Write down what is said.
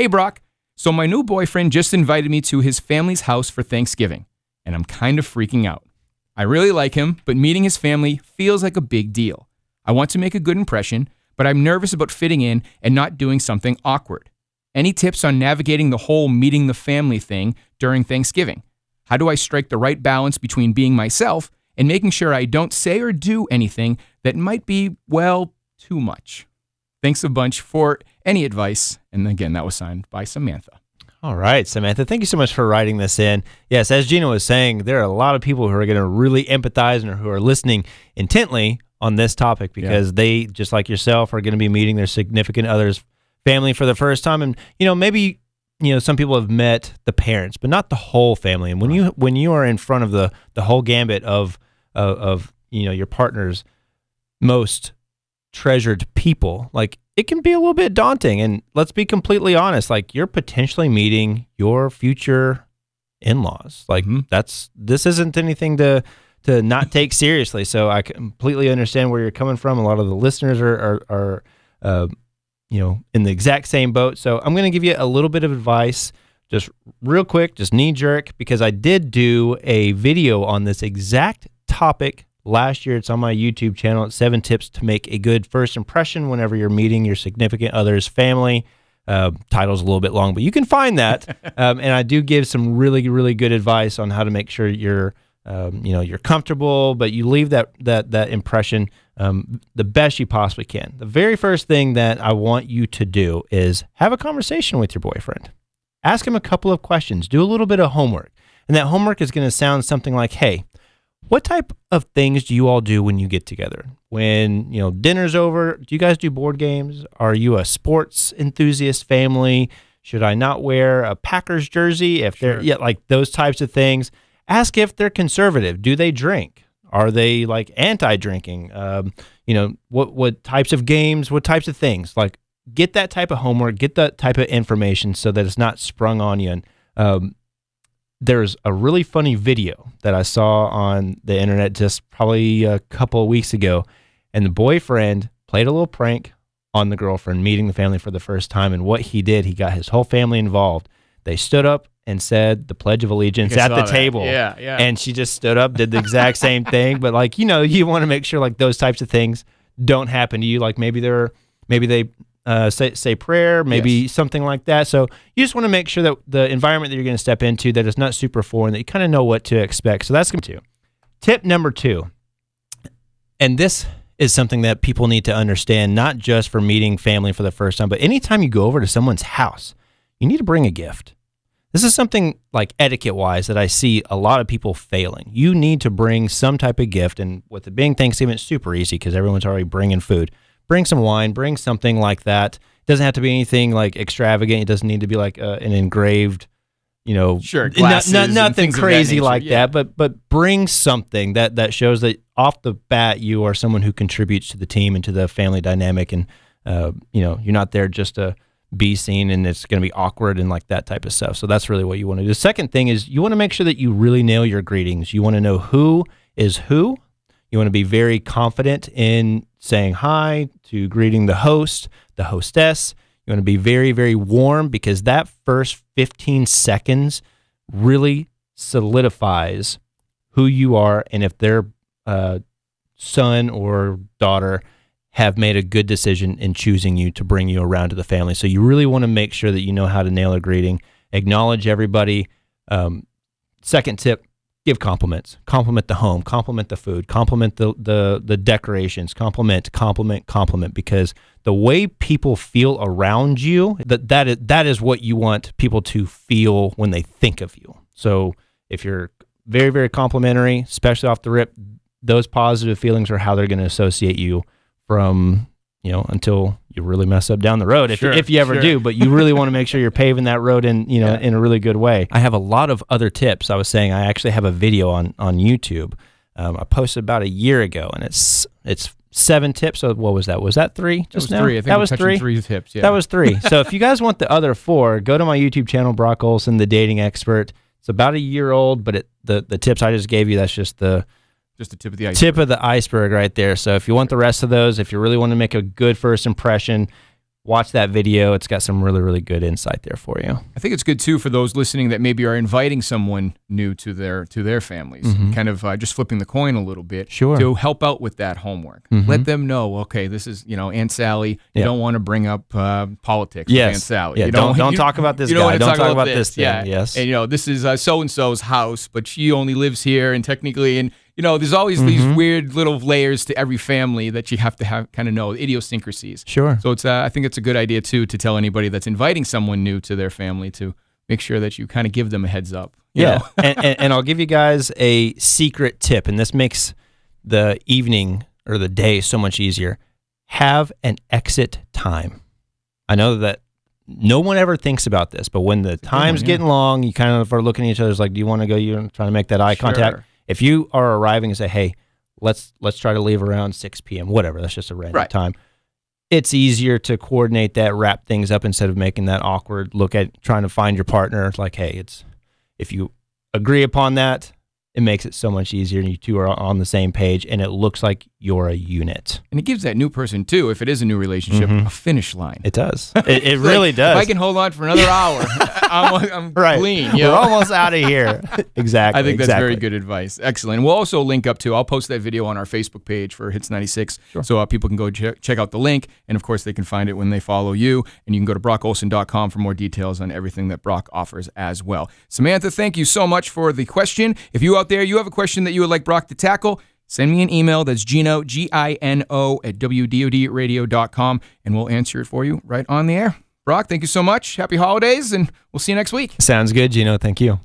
Hey, Brock. So my new boyfriend just invited me to his family's house for Thanksgiving, and I'm kind of freaking out. I really like him, but meeting his family feels like a big deal. I want to make a good impression, but I'm nervous about fitting in and not doing something awkward. Any tips on navigating the whole meeting the family thing during Thanksgiving? How do I strike the right balance between being myself and making sure I don't say or do anything that might be, well, too much? Thanks a bunch for any advice. And again, that was signed by Samantha. All right, Samantha, thank you so much for writing this in. Yes, as Gina was saying, there are a lot of people who are going to really empathize and who are listening intently on this topic because they, just like yourself, are going to be meeting their significant other's family for the first time. And, maybe, some people have met the parents, but not the whole family. And when you are in front of the whole gambit of your partner's most treasured people, like, it can be a little bit daunting. And let's be completely honest, like, you're potentially meeting your future in-laws. Like, this isn't anything to not take seriously. So I completely understand where you're coming from. A lot of the listeners are in the exact same boat. So I'm going to give you a little bit of advice, just real quick, just knee jerk, because I did do a video on this exact topic last year. It's on my YouTube channel. It's 7 tips to make a good first impression whenever you're meeting your significant other's family. Title's a little bit long, but you can find that. And I do give some really, really good advice on how to make sure you're comfortable, but you leave that impression the best you possibly can. The very first thing that I want you to do is have a conversation with your boyfriend. Ask him a couple of questions. Do a little bit of homework. And that homework is going to sound something like, hey, what type of things do you all do when you get together? When, dinner's over, do you guys do board games? Are you a sports enthusiast family? Should I not wear a Packers jersey? If they're, like those types of things. Ask if they're conservative. Do they drink? Are they like anti-drinking? What types of games, what types of things? Like, get that type of homework, get that type of information so that it's not sprung on you. And there's a really funny video that I saw on the internet just probably a couple of weeks ago, and the boyfriend played a little prank on the girlfriend meeting the family for the first time. And what he did, he got his whole family involved. They stood up and said the Pledge of Allegiance at the table. Yeah. And she just stood up, did the exact same thing. But like, you want to make sure like those types of things don't happen to you. Like maybe they say prayer, maybe something like that. So you just want to make sure that the environment that you're going to step into, that is not super foreign, that you kind of know what to expect. So that's going to be 2. Tip number 2, and this is something that people need to understand, not just for meeting family for the first time, but anytime you go over to someone's house, you need to bring a gift. This is something like etiquette-wise that I see a lot of people failing. You need to bring some type of gift, and with it being Thanksgiving, it's super easy because everyone's already bringing food. Bring some wine, bring something like that. It doesn't have to be anything like extravagant. It doesn't need to be like an engraved, glasses nothing crazy like that. But bring something that shows that off the bat you are someone who contributes to the team and to the family dynamic, and you're not there just to be seen and it's going to be awkward and like that type of stuff. So that's really what you want to do. The second thing is you want to make sure that you really nail your greetings. You want to know who is who. You want to be very confident in saying hi, to greeting the host, the hostess. You want to be very, very warm, because that first 15 seconds really solidifies who you are and if their son or daughter have made a good decision in choosing you to bring you around to the family. So you really want to make sure that you know how to nail a greeting, acknowledge everybody. Second tip, give compliments. Compliment the home, compliment the food, compliment the decorations, compliment, because the way people feel around you, that is what you want people to feel when they think of you. So if you're very, very complimentary, especially off the rip, those positive feelings are how they're going to associate you from, until you really mess up down the road, if you ever do. But you really want to make sure you're paving that road in a really good way. I have a lot of other tips. I was saying I actually have a video on YouTube. I posted about a year ago, and it's 7 tips. So what was that? Was that 3? Just now? 3. I think that was 3. 3 tips. Yeah. That was 3. So if you guys want the other 4, go to my YouTube channel, Brock Olson, the dating expert. It's about a year old, but the tips I just gave you, that's just the tip of the iceberg. Tip of the iceberg right there. So if you want the rest of those, if you really want to make a good first impression, watch that video. It's got some really, really good insight there for you. I think it's good too for those listening that maybe are inviting someone new to their families, kind of just flipping the coin a little bit to help out with that homework. Let them know, okay, this is Aunt Sally. You don't want to bring up politics with Aunt Sally. Yeah, don't talk about this guy. Don't talk about this thing. Yeah. Yes. And this is so and so's house, but she only lives here, and technically, and there's always these weird little layers to every family that you have to kind of know, idiosyncrasies. Sure. So I think it's a good idea too to tell anybody that's inviting someone new to their family to make sure that you kind of give them a heads up. You know? and I'll give you guys a secret tip, and this makes the evening or the day so much easier. Have an exit time. I know that no one ever thinks about this, but when the time's getting long, you kind of are looking at each other like, do you want to go? You're trying to make that eye contact. If you are arriving and say, hey, let's try to leave around 6 p.m., whatever, that's just a random time. It's easier to coordinate that, wrap things up instead of making that awkward look at trying to find your partner. It's like, hey, if you agree upon that, it makes it so much easier, and you two are on the same page, and it looks like you're a unit. And it gives that new person, too, if it is a new relationship, a finish line. It does. It really does. If I can hold on for another hour, I'm clean. We're almost out of here. Exactly. I think that's very good advice. Excellent. We'll also link up to, I'll post that video on our Facebook page for Hits 96, so people can go check out the link, and of course they can find it when they follow you, and you can go to brockolson.com for more details on everything that Brock offers as well. Samantha, thank you so much for the question. If you out there, you have a question that you would like Brock to tackle, send me an email. That's Gino, Gino, at WDODradio.com, and we'll answer it for you right on the air. Brock, thank you so much. Happy holidays, and we'll see you next week. Sounds good, Gino. Thank you.